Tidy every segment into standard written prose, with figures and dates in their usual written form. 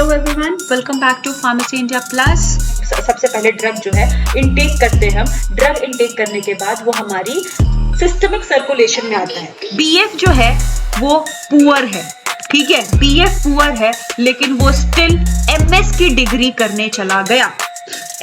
Hello everyone, welcome back to pharmacy India plus. सबसे पहले drug जो है इनटेक करते हैं हम। ड्रग इनटेक करने के बाद वो हमारी सिस्टमिक सर्कुलेशन में आता है। बीएफ जो है वो पुअर है, ठीक है, बीएफ पुअर है, लेकिन वो स्टिल एमएस की डिग्री करने चला गया।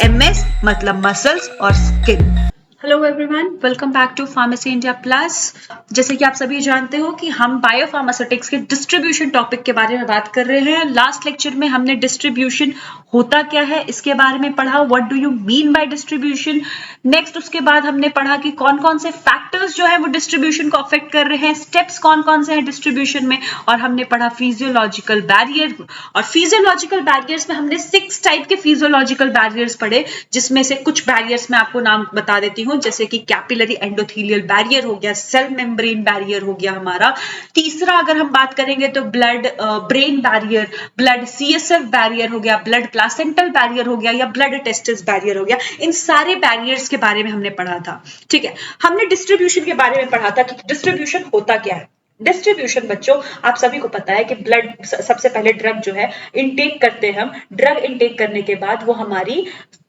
एमएस मतलब मसल्स और skin. Hello everyone, welcome back to pharmacy India plus. जैसे कि आप सभी जानते हो कि हम बायोफार्मास्यूटिक्स के डिस्ट्रीब्यूशन टॉपिक के बारे में बात कर रहे हैं। लास्ट लेक्चर में हमने डिस्ट्रीब्यूशन होता क्या है इसके बारे में पढ़ा, what do you mean by distribution. Next उसके बाद हमने पढ़ा कि कौन कौन से फैक्टर्स जो है वो डिस्ट्रीब्यूशन को अफेक्ट कर रहे हैं, स्टेप्स कौन कौन से हैं डिस्ट्रीब्यूशन में, और हमने पढ़ा फिजियोलॉजिकल बैरियर। और फिजियोलॉजिकल बैरियर्स में हमने 6 टाइप के फिजियोलॉजिकल बैरियर्स पढ़े, जिसमें से कुछ बैरियर्स में आपको नाम बता देती हूँ, जैसे कि कैपिलरी एंडोथेलियल बैरियर हो गया, सेल मेम्ब्रेन बैरियर हो गया हमारा। तीसरा अगर हम बात करेंगे तो blood brain barrier, blood CSF barrier हो गया, ब्लड प्लासेंटल बैरियर हो गया, या ब्लड टेस्टिस बैरियर हो गया। इन सारे बैरियर्स के बारे में हमने पढ़ा था, ठीक है। हमने डिस्ट्रीब्यूशन के बारे में पढ़ा था कि डिस्ट्रीब्यूशन होता क्या है। डिस्ट्रीब्यूशन बच्चों आप सभी को पता है कि ब्लड सबसे पहले ड्रग जो है इनटेक करते हैं हम। ड्रग इनटेक करने के बाद वो हमारी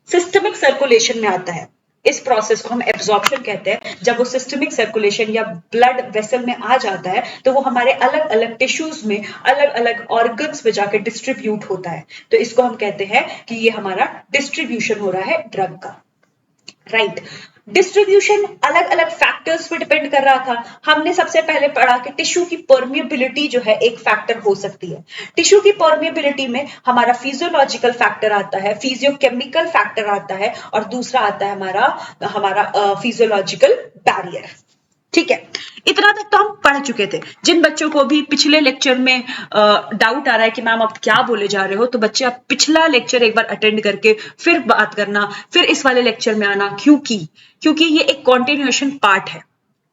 सिस्टमिक सर्कुलेशन में आता है। इस प्रोसेस को हम एब्जॉर्प्शन कहते हैं। जब वो सिस्टमिक सर्कुलेशन या ब्लड वेसल में आ जाता है तो वो हमारे अलग अलग टिश्यूज में, अलग अलग ऑर्गन्स में जाकर डिस्ट्रीब्यूट होता है। तो इसको हम कहते हैं कि ये हमारा डिस्ट्रीब्यूशन हो रहा है ड्रग का, राइट। डिस्ट्रीब्यूशन अलग अलग फैक्टर्स पे डिपेंड कर रहा था। हमने सबसे पहले पढ़ा कि टिश्यू की परमिएबिलिटी जो है एक फैक्टर हो सकती है। टिश्यू की परमिएबिलिटी में हमारा फिजियोलॉजिकल फैक्टर आता है, फिजियोकेमिकल फैक्टर आता है, और दूसरा आता है हमारा फिजियोलॉजिकल बैरियर, ठीक है। इतना तक तो हम पढ़ चुके थे। जिन बच्चों को भी पिछले लेक्चर में डाउट आ रहा है कि मैम आप क्या बोले जा रहे हो, तो बच्चे आप पिछला लेक्चर एक बार अटेंड करके फिर बात करना, फिर इस वाले लेक्चर में आना, क्योंकि ये एक कॉन्टिन्यूएशन पार्ट है,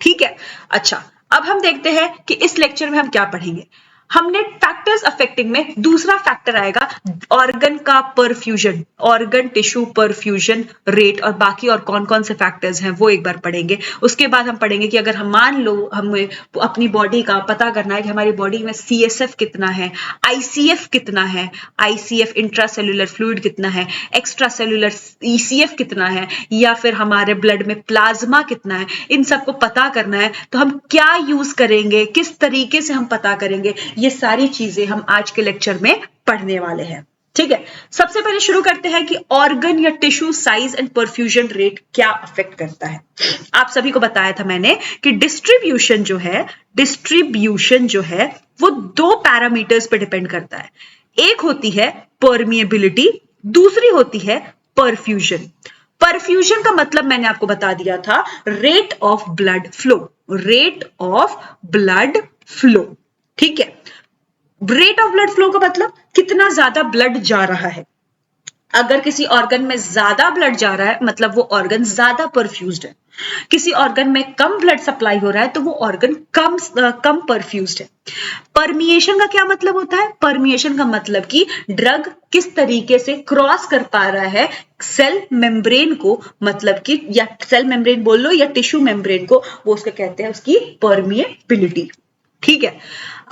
ठीक है। अच्छा, अब हम देखते हैं कि इस लेक्चर में हम क्या पढ़ेंगे। हमने फैक्टर्स अफेक्टिंग में दूसरा फैक्टर आएगा ऑर्गन का perfusion, organ tissue perfusion rate, और बाकी और कौन कौन से फैक्टर्स हैं वो एक बार पढ़ेंगे। उसके बाद हम पढ़ेंगे कि अगर हम मान लो हमें अपनी बॉडी का पता करना है कि हमारी बॉडी में सीएसएफ कितना है, आईसीएफ कितना है, आईसीएफ इंट्रासेल्युलर फ्लूइड कितना है, एक्स्ट्रा सेल्युलर ईसीएफ कितना है, या फिर हमारे ब्लड में प्लाज्मा कितना है, इन सबको पता करना है तो हम क्या यूज करेंगे, किस तरीके से हम पता करेंगे, ये सारी चीजें हम आज के लेक्चर में पढ़ने वाले हैं, ठीक है। सबसे पहले शुरू करते हैं कि ऑर्गन या tissue size and perfusion rate क्या अफेक्ट करता है। आप सभी को बताया था मैंने कि डिस्ट्रीब्यूशन जो है वो 2 पैरामीटर्स पे डिपेंड करता है। एक होती है परमिएबिलिटी, दूसरी होती है परफ्यूजन। परफ्यूजन का मतलब मैंने आपको बता दिया था, rate of blood flow, rate of blood flow, ठीक है। रेट ऑफ ब्लड फ्लो का मतलब कितना ज्यादा ब्लड जा रहा है। अगर किसी ऑर्गन में ज्यादा ब्लड जा रहा है मतलब वो ऑर्गन ज्यादा परफ्यूज्ड है। किसी ऑर्गन में कम ब्लड सप्लाई हो रहा है तो वो ऑर्गन कम परफ्यूज्ड है। परमिएशन का क्या मतलब होता है? परमिएशन का मतलब कि ड्रग किस तरीके से क्रॉस कर पा रहा है सेल मेम्ब्रेन को, मतलब कि या सेल मेम्ब्रेन बोल लो या टिश्यू मेम्ब्रेन को, वो उसको कहते हैं उसकी परमिएबिलिटी, ठीक है।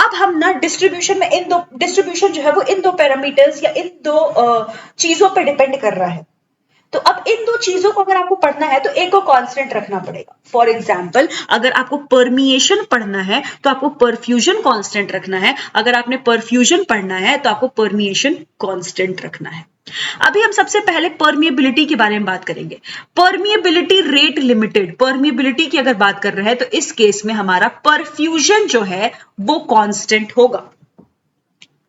अब हम ना डिस्ट्रीब्यूशन में डिस्ट्रीब्यूशन जो है वो इन 2 पैरामीटर्स या इन 2 चीजों पे डिपेंड कर रहा है। तो अब इन 2 चीजों को अगर आपको पढ़ना है तो एक को कांस्टेंट रखना पड़ेगा। फॉर एग्जांपल अगर आपको परमिएशन पढ़ना है तो आपको परफ्यूजन कांस्टेंट रखना है, अगर आपने परफ्यूजन पढ़ना है तो आपको परमिएशन कांस्टेंट रखना है। अभी हम सबसे पहले परमिएबिलिटी के बारे में बात करेंगे। परमिएबिलिटी रेट लिमिटेड, परमिएबिलिटी की अगर बात कर रहे हैं तो इस केस में हमारा परफ्यूजन जो है वो कांस्टेंट होगा।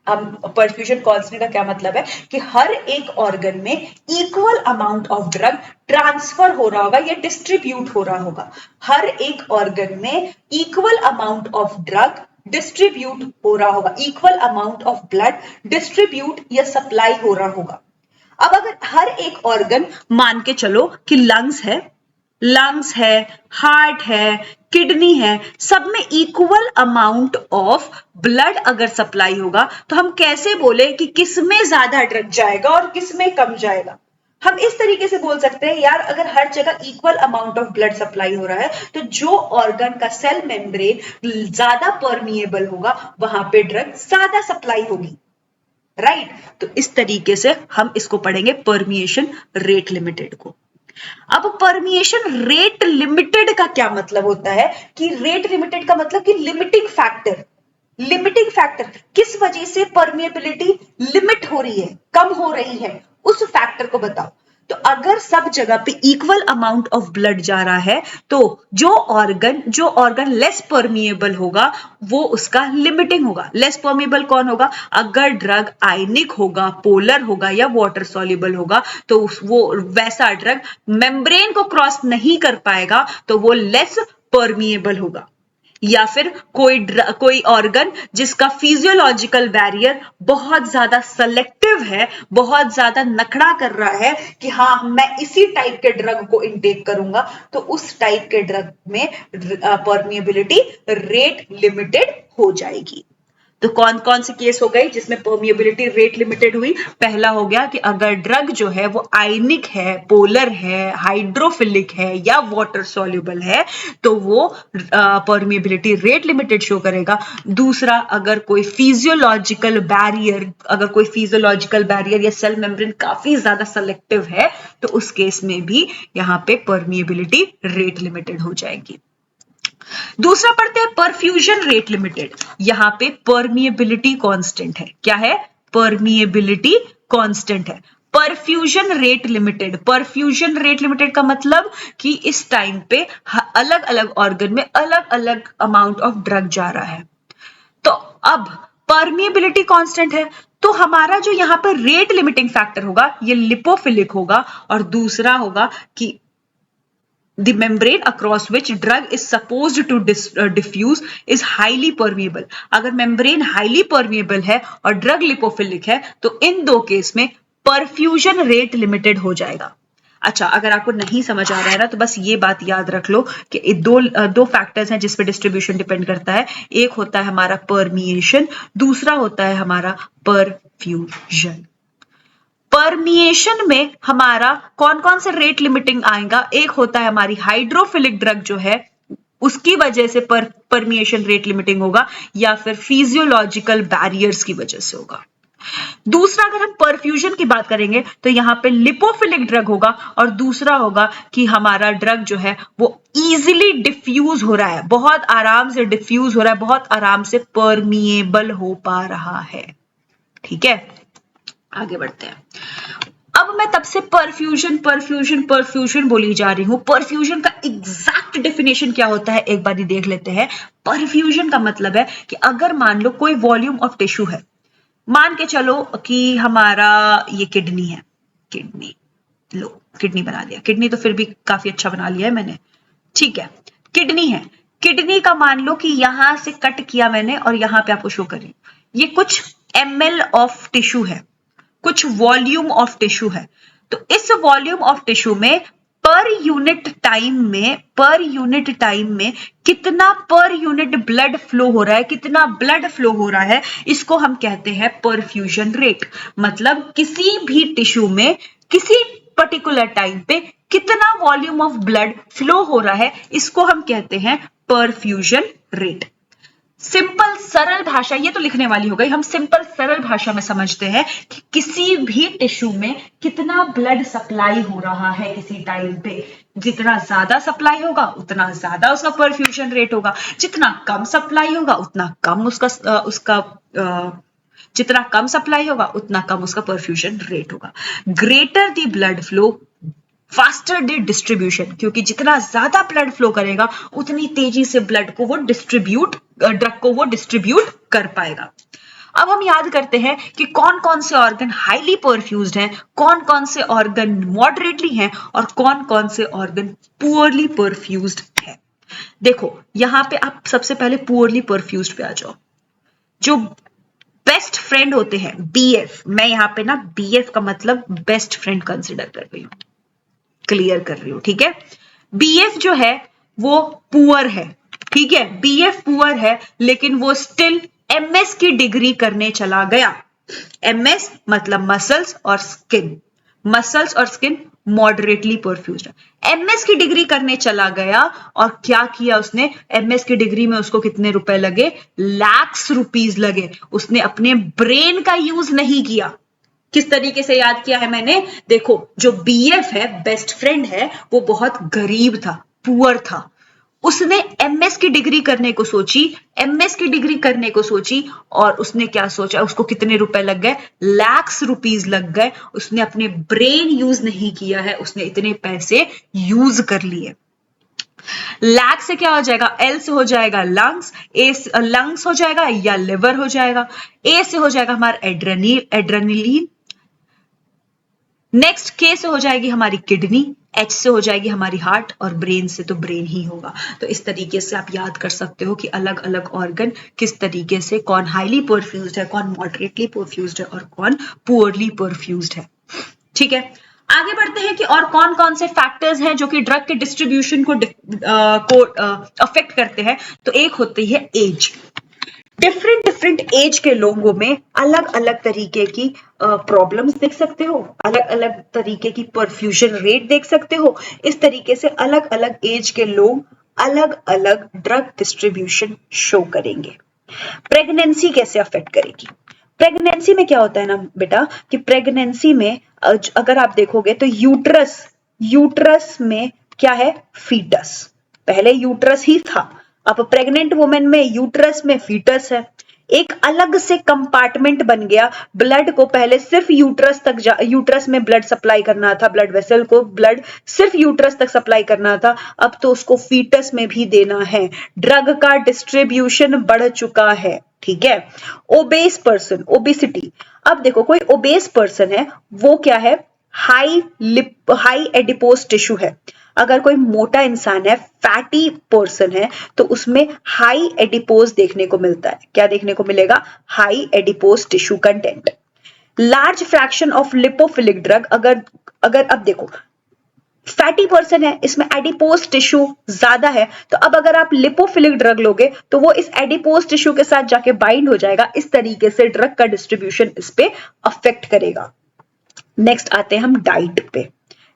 अब परफ्यूजन कांस्टेंट का क्या मतलब है कि हर एक ऑर्गन में equal amount of drug transfer हो रहा होगा या डिस्ट्रीब्यूट हो रहा होगा। हर एक ऑर्गन में equal amount of drug distribute हो रहा होगा, equal amount of blood distribute या सप्लाई हो रहा होगा। अब अगर हर एक ऑर्गन, मान के चलो कि लंग्स है, हार्ट है, किडनी है, सब में इक्वल अमाउंट ऑफ ब्लड अगर सप्लाई होगा तो हम कैसे बोले कि किसमें ज्यादा ड्रग जाएगा और किसमें कम जाएगा। हम इस तरीके से बोल सकते हैं यार, अगर हर जगह equal amount of blood supply हो रहा है तो जो ऑर्गन का सेल मेम्ब्रेन ज्यादा परमिएबल होगा वहां पे ड्रग ज्यादा सप्लाई होगी। राइट। तो इस तरीके से हम इसको पढ़ेंगे परमिएशन रेट लिमिटेड को। अब परमिएशन रेट लिमिटेड का क्या मतलब होता है कि रेट लिमिटेड का मतलब कि लिमिटिंग फैक्टर, लिमिटिंग फैक्टर किस वजह से परमिएबिलिटी लिमिट हो रही है, कम हो रही है, उस फैक्टर को बताओ। तो अगर सब जगह पे इक्वल अमाउंट ऑफ ब्लड जा रहा है तो जो ऑर्गन लेस परमिएबल होगा वो उसका लिमिटिंग होगा। लेस परमिएबल कौन होगा? अगर ड्रग आयनिक होगा, पोलर होगा या वाटर सॉल्युबल होगा तो वो वैसा ड्रग मेम्ब्रेन को क्रॉस नहीं कर पाएगा, तो वो लेस परमिएबल होगा। या फिर कोई ऑर्गन जिसका फिजियोलॉजिकल बैरियर बहुत ज्यादा सेलेक्टिव है, बहुत ज्यादा नखड़ा कर रहा है कि हाँ मैं इसी टाइप के ड्रग को इनटेक करूंगा, तो उस टाइप के ड्रग में परमिएबिलिटी रेट लिमिटेड हो जाएगी। तो कौन कौन से केस हो गए जिसमें परमिएबिलिटी रेट लिमिटेड हुई? पहला हो गया कि अगर ड्रग जो है वो आयनिक है, पोलर है, हाइड्रोफिलिक है या वाटर सॉल्युबल है तो वो परमिएबिलिटी रेट लिमिटेड शो करेगा। दूसरा, अगर कोई फिजियोलॉजिकल बैरियर या सेल मेम्ब्रेन काफी ज्यादा सेलेक्टिव है तो उस केस में भी यहां पे परमिएबिलिटी रेट लिमिटेड हो जाएगी। दूसरा पढ़ते हैं परफ्यूजन रेट लिमिटेड। यहां पे परमिएबिलिटी कांस्टेंट है। क्या है? परमिएबिलिटी कांस्टेंट है। Perfusion rate limited, perfusion rate limited का मतलब कि इस टाइम पे अलग अलग ऑर्गन में अलग अलग अमाउंट ऑफ ड्रग जा रहा है। तो अब परमिएबिलिटी कांस्टेंट है तो हमारा जो यहां पर रेट लिमिटिंग फैक्टर होगा ये लिपोफिलिक होगा, और दूसरा होगा कि the membrane across which drug is supposed to diffuse is highly permeable। अगर membrane highly permeable है और drug lipophilic है तो इन दो केस में perfusion rate limited हो जाएगा। अच्छा, अगर आपको नहीं समझ आ रहा है ना तो बस ये बात याद रख लो कि दो फैक्टर्स हैं जिस पे डिस्ट्रीब्यूशन डिपेंड करता है। एक होता है हमारा परमिएशन, दूसरा होता है हमारा परफ्यूजन। परमिएशन में हमारा कौन कौन से रेट लिमिटिंग आएगा? एक होता है हमारी हाइड्रोफिलिक ड्रग जो है उसकी वजह से परमिएशन रेट लिमिटिंग होगा, या फिर फिजियोलॉजिकल बैरियर्स की वजह से होगा। दूसरा, अगर हम परफ्यूजन की बात करेंगे तो यहां पे लिपोफिलिक ड्रग होगा, और दूसरा होगा कि हमारा ड्रग जो है वो इजीली डिफ्यूज हो रहा है, बहुत आराम से डिफ्यूज हो रहा है, बहुत आराम से परमिएबल हो पा रहा है। ठीक है, आगे बढ़ते हैं। अब मैं तब से परफ्यूजन बोली जा रही हूं। परफ्यूजन का एग्जैक्ट डेफिनेशन क्या होता है एक बार देख लेते हैं। परफ्यूजन का मतलब है कि अगर मान लो कोई वॉल्यूम ऑफ टिश्यू है, मान के चलो कि हमारा ये किडनी है, किडनी बना दिया, किडनी तो फिर भी काफी अच्छा बना लिया है मैंने। ठीक है, किडनी है, किडनी का मान लो कि यहां से कट किया मैंने और यहां पे आपको शो कर रही हूं, ये कुछ ml ऑफ टिश्यू है, कुछ वॉल्यूम ऑफ टिश्यू है। तो इस वॉल्यूम ऑफ टिश्यू में पर यूनिट टाइम में कितना पर यूनिट ब्लड फ्लो हो रहा है, कितना ब्लड फ्लो हो रहा है, इसको हम कहते हैं परफ्यूजन रेट। मतलब किसी भी टिश्यू में किसी पर्टिकुलर टाइम पे कितना वॉल्यूम ऑफ ब्लड फ्लो हो रहा है, इसको हम कहते हैं परफ्यूजन रेट। सिंपल सरल भाषा, ये तो लिखने वाली हो गई, हम सिंपल सरल भाषा में समझते हैं कि किसी भी टिश्यू में कितना ब्लड सप्लाई हो रहा है किसी टाइम पे। जितना ज्यादा सप्लाई होगा उतना ज्यादा उसका परफ्यूजन रेट होगा, जितना कम सप्लाई होगा उतना कम जितना कम सप्लाई होगा उतना कम उसका परफ्यूजन रेट होगा। Greater the blood flow faster the distribution, क्योंकि जितना ज्यादा ब्लड फ्लो करेगा उतनी तेजी से ड्रग को वो डिस्ट्रीब्यूट कर पाएगा। अब हम याद करते हैं कि कौन कौन से ऑर्गन हाईली परफ्यूज्ड हैं, कौन कौन से ऑर्गन मॉडरेटली हैं और कौन कौन से ऑर्गन पुअरली परफ्यूज्ड हैं। देखो यहां पे आप सबसे पहले पुअरली परफ्यूज्ड पे आ जाओ। जो बेस्ट फ्रेंड होते हैं, बीएफ, मैं यहां पे ना बीएफ का मतलब बेस्ट फ्रेंड कंसिडर कर रही हूं, क्लियर कर रही हूं। ठीक है, बीएफ जो है वो पुअर है। ठीक है, बीएफ पुअर है लेकिन वो स्टिल एमएस की डिग्री करने चला गया। एमएस मतलब मसल्स और स्किन, मसल्स और स्किन मॉडरेटली परफ्यूज्ड है। एमएस की डिग्री करने चला गया और क्या किया उसने, एमएस की डिग्री में उसको कितने रुपए लगे, लाख्स रुपीस लगे। उसने अपने ब्रेन का यूज नहीं किया। किस तरीके से याद किया है मैंने, देखो जो बीएफ है, बेस्ट फ्रेंड है, वो बहुत गरीब था, पुअर था। उसने एमएस की डिग्री करने को सोची, एमएस की डिग्री करने को सोची और उसने क्या सोचा, उसको कितने रुपए लग गए, लाख्स रुपीस लग गए। उसने अपने ब्रेन यूज नहीं किया है, उसने इतने पैसे यूज कर लिए। लैक से क्या हो जाएगा, एल से हो जाएगा लंग्स, ए से लंग्स हो जाएगा या लिवर हो जाएगा, ए से हो जाएगा हमारा एड्रेनलिन, नेक्स्ट के से हो जाएगी हमारी किडनी, एच से हो जाएगी हमारी हार्ट और ब्रेन से तो ब्रेन ही होगा। तो इस तरीके से आप याद कर सकते हो कि अलग अलग ऑर्गन किस तरीके से, कौन हाईली परफ्यूज्ड है, कौन मॉडरेटली परफ्यूज्ड है और कौन पुअरली परफ्यूज्ड है। ठीक है, आगे बढ़ते हैं कि और कौन कौन से फैक्टर्स हैं जो कि ड्रग के डिस्ट्रीब्यूशन को अफेक्ट करते हैं। तो एक होती है एज। डिफरेंट एज के लोगों में अलग अलग तरीके की प्रॉब्लम्स देख सकते हो, अलग अलग तरीके की परफ्यूजन रेट देख सकते हो। इस तरीके से अलग अलग एज के लोग अलग अलग ड्रग डिस्ट्रीब्यूशन शो करेंगे। प्रेगनेंसी कैसे अफेक्ट करेगी, प्रेगनेंसी में क्या होता है ना बेटा कि प्रेगनेंसी में अगर आप देखोगे तो यूट्रस में क्या है, फीटस। पहले यूट्रस ही था, अब प्रेग्नेंट वुमेन में यूट्रस में फीटस है। एक अलग से कंपार्टमेंट बन गया। ब्लड को पहले सिर्फ यूट्रस में ब्लड सप्लाई करना था, ब्लड वेसल को ब्लड सिर्फ यूट्रस तक सप्लाई करना था, अब तो उसको फीटस में भी देना है। ड्रग का डिस्ट्रीब्यूशन बढ़ चुका है। ठीक है, ओबेस पर्सन, ओबेसिटी। अब देखो कोई ओबेस पर्सन है, वो क्या है, हाई एडिपोज टिश्यू है। अगर कोई मोटा इंसान है, फैटी पर्सन है, तो उसमें हाई एडिपोज देखने को मिलता है। क्या देखने को मिलेगा, high adipose tissue content. Large fraction of lipophilic drug, अगर अब देखो फैटी पर्सन है, इसमें एडिपोज टिश्यू ज्यादा है, तो अब अगर आप लिपोफिलिक ड्रग लोगे तो वो इस एडिपोज टिश्यू के साथ जाके बाइंड हो जाएगा। इस तरीके से ड्रग का डिस्ट्रीब्यूशन इस पे अफेक्ट करेगा। नेक्स्ट आते हैं हम डाइट पे।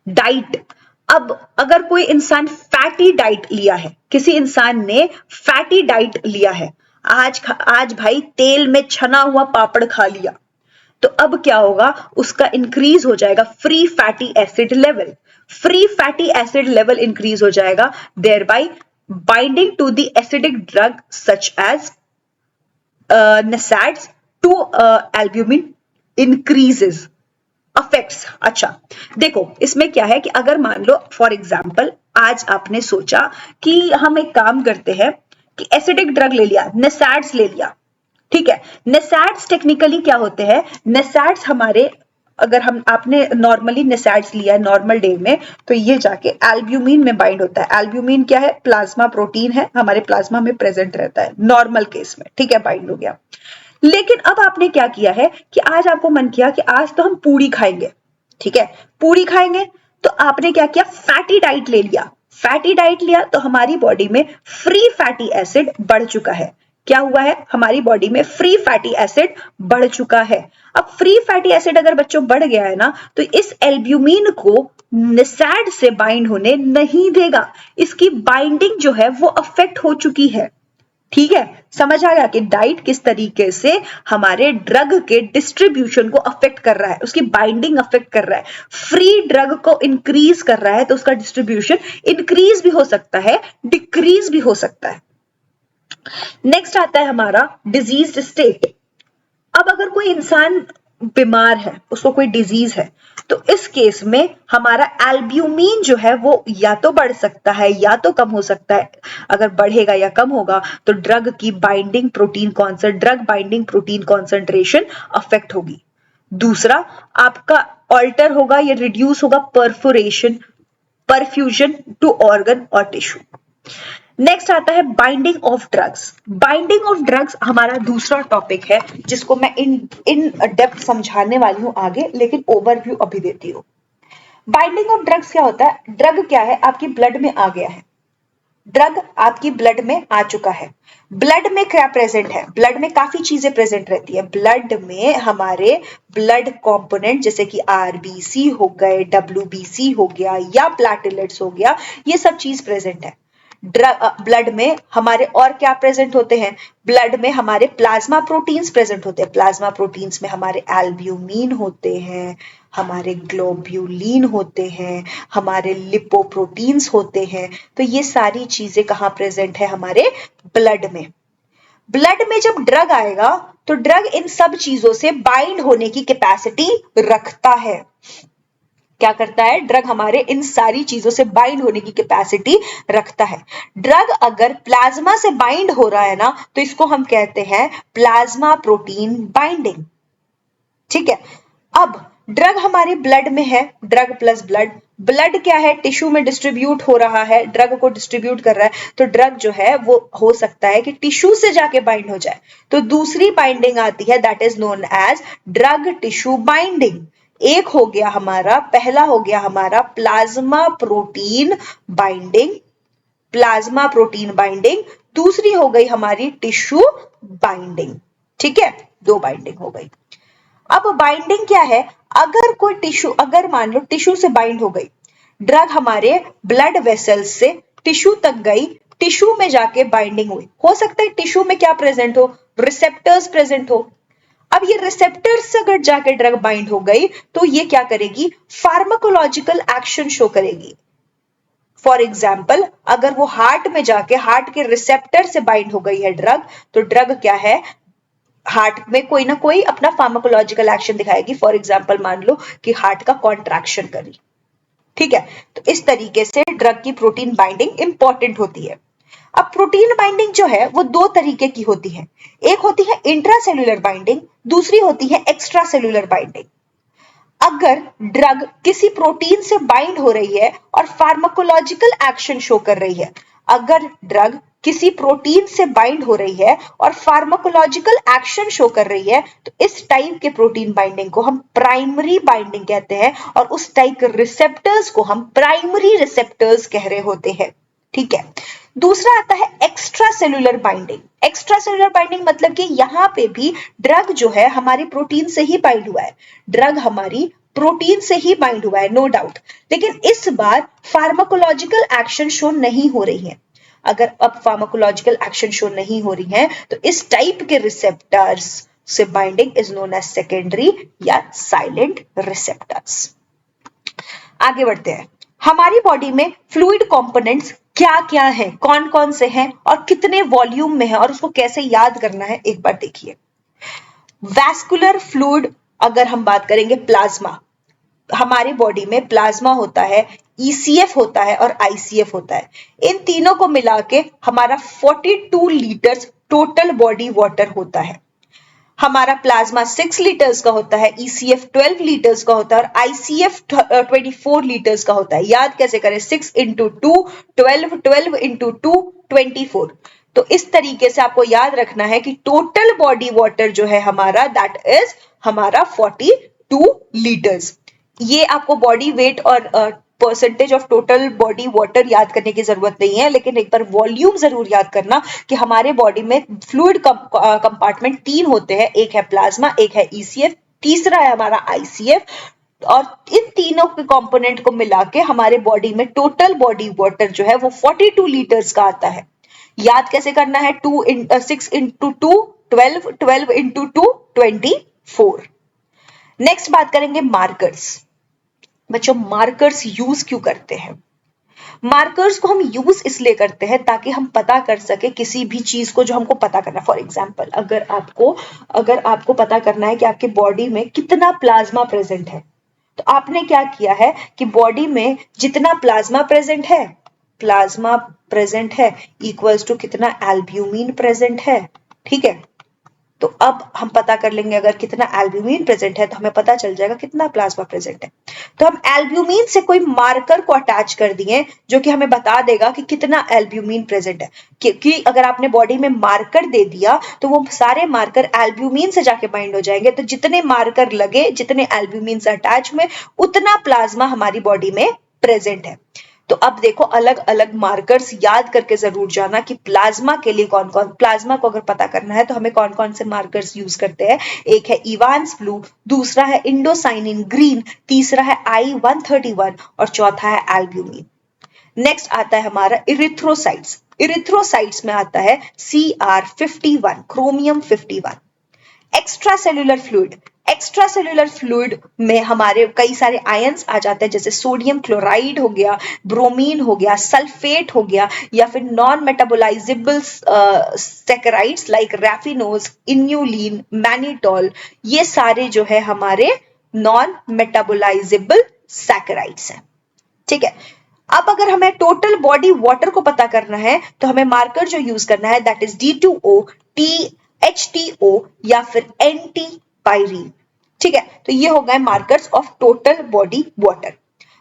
डाइट, अब अगर कोई इंसान फैटी डाइट लिया है, किसी इंसान ने फैटी डाइट लिया है, आज भाई तेल में छना हुआ पापड़ खा लिया, तो अब क्या होगा, उसका इंक्रीज हो जाएगा free fatty acid level. Free fatty acid level increase हो जाएगा, thereby binding to the acidic drug such as NSAIDs to albumin increases affects. अच्छा देखो इसमें क्या है कि अगर मान लो फॉर एग्जाम्पल आज आपने सोचा कि हम एक काम करते हैं कि एसिडिक ड्रग ले लिया, NSAIDs ले लिया। ठीक है, NSAIDs टेक्निकली क्या होते हैं, NSAIDs हमारे, अगर आपने नॉर्मली NSAIDs लिया है नॉर्मल डे में, तो ये जाके एल्ब्यूमिन में बाइंड होता है। एल्ब्यूमिन क्या है, प्लाज्मा प्रोटीन है, हमारे प्लाज्मा में प्रेजेंट रहता है नॉर्मल केस में। ठीक है, बाइंड हो गया। लेकिन अब आपने क्या किया है कि आज आपको मन किया कि आज तो हम पूरी खाएंगे। ठीक है, पूरी खाएंगे, तो आपने क्या किया, फैटी डाइट ले लिया। फैटी डाइट लिया तो हमारी बॉडी में फ्री फैटी एसिड बढ़ चुका है। क्या हुआ है, हमारी बॉडी में फ्री फैटी एसिड बढ़ चुका है। अब फ्री फैटी एसिड अगर बच्चों बढ़ गया है ना, तो इस एल्ब्यूमिन को NSAID से बाइंड होने नहीं देगा। इसकी बाइंडिंग जो है वो अफेक्ट हो चुकी है। ठीक है, समझ आ गया कि डाइट किस तरीके से हमारे ड्रग के डिस्ट्रीब्यूशन को अफेक्ट कर रहा है, उसकी बाइंडिंग अफेक्ट कर रहा है। फ्री ड्रग को इंक्रीज कर रहा है तो उसका डिस्ट्रीब्यूशन इंक्रीज भी हो सकता है, डिक्रीज भी हो सकता है। नेक्स्ट आता है हमारा डिजीज स्टेट। अब अगर कोई इंसान बीमार है, उसको कोई डिजीज है, तो इस केस में हमारा एल्ब्यूमिन जो है वो या तो बढ़ सकता है या तो कम हो सकता है। अगर बढ़ेगा या कम होगा तो drug binding protein concentration affect होगी। दूसरा आपका ऑल्टर होगा या रिड्यूस होगा परफ्यूजन टू ऑर्गन और टिश्यू। नेक्स्ट आता है binding of drugs. Binding of drugs हमारा दूसरा टॉपिक है जिसको मैं इन डेप्थ समझाने वाली हूं आगे, लेकिन ओवरव्यू अभी देती हूं। बाइंडिंग ऑफ ड्रग्स क्या होता है, ड्रग क्या है, आपकी ब्लड में आ गया है। ड्रग आपकी ब्लड में आ चुका है। ब्लड में क्या प्रेजेंट है? ब्लड में काफी चीजें प्रेजेंट रहती है। ब्लड में हमारे ब्लड कंपोनेंट जैसे कि आरबीसी हो गए, डब्ल्यूबीसी हो गया या प्लेटलेट्स हो गया, ये सब चीज प्रेजेंट है। ब्लड में हमारे और क्या प्रेजेंट होते हैं? ब्लड में हमारे प्लाज्मा प्रोटीन्स प्रेजेंट होते हैं। प्लाज्मा प्रोटीन्स में हमारे एल्ब्यूमिन होते हैं, हमारे ग्लोब्यूलिन होते हैं, हमारे लिपोप्रोटीन्स होते हैं। तो ये सारी चीजें कहाँ प्रेजेंट है? हमारे ब्लड में। ब्लड में जब ड्रग आएगा तो ड्रग इन सब चीजों से बाइंड होने की कैपेसिटी रखता है। क्या करता है? ड्रग हमारे इन सारी चीजों से बाइंड होने की कैपेसिटी रखता है। ड्रग अगर प्लाज्मा से बाइंड हो रहा है ना, तो इसको हम कहते हैं प्लाज्मा प्रोटीन बाइंडिंग। ठीक है। अब ड्रग हमारे ब्लड में है, ड्रग प्लस ब्लड। ब्लड क्या है? टिश्यू में डिस्ट्रीब्यूट हो रहा है, ड्रग को डिस्ट्रीब्यूट कर रहा है। तो ड्रग जो है वो हो सकता है कि टिश्यू से जाके बाइंड हो जाए। तो दूसरी बाइंडिंग आती है, that is known as drug tissue binding. एक हो गया हमारा, पहला हो गया हमारा plasma protein binding, plasma protein binding. दूसरी हो गई हमारी टिश्यू बाइंडिंग। ठीक है, दो बाइंडिंग हो गई। अब बाइंडिंग क्या है? अगर कोई टिश्यू, अगर मान लो टिश्यू से बाइंड हो गई, ड्रग हमारे ब्लड वेसल्स से टिश्यू तक गई, टिश्यू में जाके बाइंडिंग हुई। हो सकता है टिश्यू में क्या प्रेजेंट हो? रिसेप्टर्स प्रेजेंट हो। अब ये रिसेप्टर्स से अगर जाके ड्रग बाइंड हो गई तो ये क्या करेगी? फार्माकोलॉजिकल एक्शन शो करेगी। फॉर एग्जाम्पल, अगर वो हार्ट में जाके हार्ट के रिसेप्टर से बाइंड हो गई है ड्रग, तो ड्रग क्या है? हार्ट में कोई ना कोई अपना फार्माकोलॉजिकल एक्शन दिखाएगी। फॉर एग्जाम्पल मान लो कि हार्ट का कॉन्ट्रैक्शन करी। ठीक है, तो इस तरीके से ड्रग की प्रोटीन बाइंडिंग इंपॉर्टेंट होती है। अब प्रोटीन बाइंडिंग जो है वो दो तरीके की होती है। एक होती है इंट्रासेल्यूलर बाइंडिंग, दूसरी होती है एक्स्ट्रा सेल्यूलर बाइंडिंग। अगर ड्रग किसी प्रोटीन से बाइंड हो रही है और फार्माकोलॉजिकल एक्शन शो कर रही है, अगर ड्रग किसी प्रोटीन से बाइंड हो रही है और फार्माकोलॉजिकल एक्शन शो कर रही है, तो इस टाइप के प्रोटीन बाइंडिंग को हम प्राइमरी बाइंडिंग कहते हैं और उस टाइप के रिसेप्टर्स को हम प्राइमरी रिसेप्टर्स कह रहे होते हैं। ठीक है। दूसरा आता है extra cellular binding. Extra cellular binding मतलब कि यहां पे भी ड्रग जो है हमारी प्रोटीन से ही बाइंड हुआ है, ड्रग हमारी प्रोटीन से ही बाइंड हुआ है, नो डाउट, लेकिन इस बार फार्माकोलॉजिकल एक्शन शो नहीं हो रही है। अगर अब फार्माकोलॉजिकल एक्शन शो नहीं हो रही है तो इस टाइप के रिसेप्टर्स से binding is known as secondary या साइलेंट रिसेप्टर्स। आगे बढ़ते हैं। हमारी बॉडी में फ्लूइड कंपोनेंट्स क्या क्या है, कौन कौन से हैं और कितने वॉल्यूम में है और उसको कैसे याद करना है, एक बार देखिए। वैस्कुलर फ्लूइड, अगर हम बात करेंगे प्लाज्मा, हमारी बॉडी में प्लाज्मा होता है, ईसीएफ होता है और आईसीएफ होता है। इन तीनों को मिला के हमारा 42 लीटर्स टोटल बॉडी वाटर होता है। हमारा प्लाज्मा 6 लीटर्स का होता है, ईसीएफ 12 लीटर्स का होता है और आईसीएफ 24 लीटर्स का होता है। याद कैसे करें? 6 इंटू 2 12, 12 इंटू 2 24। तो इस तरीके से आपको याद रखना है कि टोटल बॉडी वाटर जो है हमारा, दैट इज हमारा 42 लीटर्स। ये आपको बॉडी वेट और percentage of total body water याद करने की जरूरत नहीं है, लेकिन एक बार वॉल्यूम जरूर याद करना कि हमारे बॉडी में फ्लूइड कंपार्टमेंट 3 होते हैं, एक है प्लाज्मा, एक है ईसीएफ, तीसरा है हमारा आईसीएफ, और इन तीनों के कंपोनेंट को मिला के हमारे बॉडी में टोटल बॉडी वाटर जो है वो 42 लीटर्स का आता है। याद कैसे करना है? 6 इंटू 2 12, 12 इंटू 2 24। नेक्स्ट बात करेंगे मार्कर्स। बच्चों, मार्कर्स यूज क्यों करते हैं? मार्कर्स को हम यूज इसलिए करते हैं ताकि हम पता कर सके किसी भी चीज को जो हमको पता करना है। फॉर एग्जाम्पल, अगर आपको पता करना है कि आपके बॉडी में कितना प्लाज्मा प्रेजेंट है, तो आपने क्या किया है कि बॉडी में जितना प्लाज्मा प्रेजेंट है इक्वल्स टू कितना एल्ब्यूमिन प्रेजेंट है। ठीक है, तो अब हम पता कर लेंगे अगर कितना एल्ब्यूमिन प्रेजेंट है तो हमें पता चल जाएगा कितना प्लाज्मा प्रेजेंट है। तो हम एल्ब्यूमिन से कोई मार्कर को अटैच कर दिए जो कि हमें बता देगा कि कितना एल्ब्यूमिन प्रेजेंट है। क्योंकि अगर आपने बॉडी में मार्कर दे दिया तो वो सारे मार्कर एल्ब्यूमिन से जाके बाइंड हो जाएंगे, तो जितने मार्कर लगे, जितने एल्ब्यूमिन से अटैच में, उतना प्लाज्मा हमारी बॉडी में प्रेजेंट है। तो अब देखो अलग अलग मार्कर्स याद करके जरूर जाना कि प्लाज्मा के लिए कौन कौन, प्लाज्मा को अगर पता करना है तो हमें कौन कौन से मार्कर्स यूज करते हैं। एक है इवांस ब्लू, दूसरा है इंडोसाइनिन ग्रीन, तीसरा है I-131 और चौथा है एल्ब्यूमिन। नेक्स्ट आता है हमारा इरिथ्रोसाइट्स। इरिथ्रोसाइट्स में आता है CR51, chromium 51। Extra cellular fluid, extra cellular fluid में हमारे कई सारे आयंस आ जाते हैं, जैसे सोडियम क्लोराइड हो गया, ब्रोमीन हो गया, सल्फेट हो गया, या फिर non metabolisable saccharides like raffinose, inulin, mannitol, ये सारे जो है हमारे नॉन मेटाबोलाइजेबल सैकराइड्स हैं। ठीक है, अब अगर हमें टोटल बॉडी वाटर को पता करना है तो हमें मार्कर जो यूज करना है दैट इज D2O, H2O या फिर NT पायरीन। ठीक है, तो ये हो गए markers of total body water.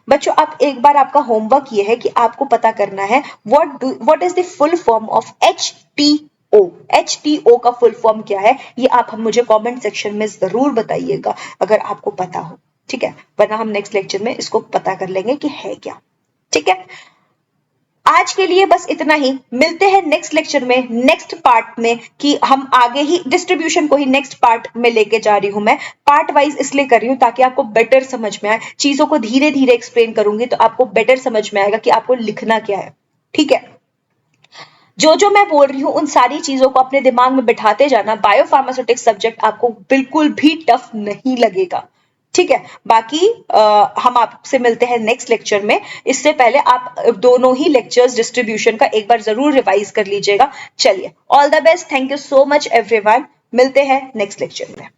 बच्चों अब एक बार आपका होमवर्क ये है कि आपको पता करना है what is the full form of H2O। H2O का फुल फॉर्म क्या है ये आप मुझे कमेंट सेक्शन में जरूर बताइएगा अगर आपको पता हो। ठीक है, वरना हम नेक्स्ट लेक्चर में इसको पता कर लेंगे कि है क्या। ठीक है, आज के लिए बस इतना ही। मिलते हैं नेक्स्ट लेक्चर में, नेक्स्ट पार्ट में, कि हम आगे ही डिस्ट्रीब्यूशन को ही नेक्स्ट पार्ट में लेके जा रही हूं। मैं पार्ट वाइज इसलिए कर रही हूं ताकि आपको बेटर समझ में आए, चीजों को धीरे धीरे एक्सप्लेन करूंगी तो आपको बेटर समझ में आएगा कि आपको लिखना क्या है। ठीक है, जो मैं बोल रही हूं उन सारी चीजों को अपने दिमाग में बिठाते जाना। बायोफार्मास्यूटिक्स सब्जेक्ट आपको बिल्कुल भी टफ नहीं लगेगा। ठीक है, बाकी हम आपसे मिलते हैं नेक्स्ट लेक्चर में। इससे पहले आप दोनों ही लेक्चर्स डिस्ट्रीब्यूशन का एक बार जरूर रिवाइज कर लीजिएगा। चलिए, all the best, thank you so much everyone, मिलते हैं नेक्स्ट लेक्चर में।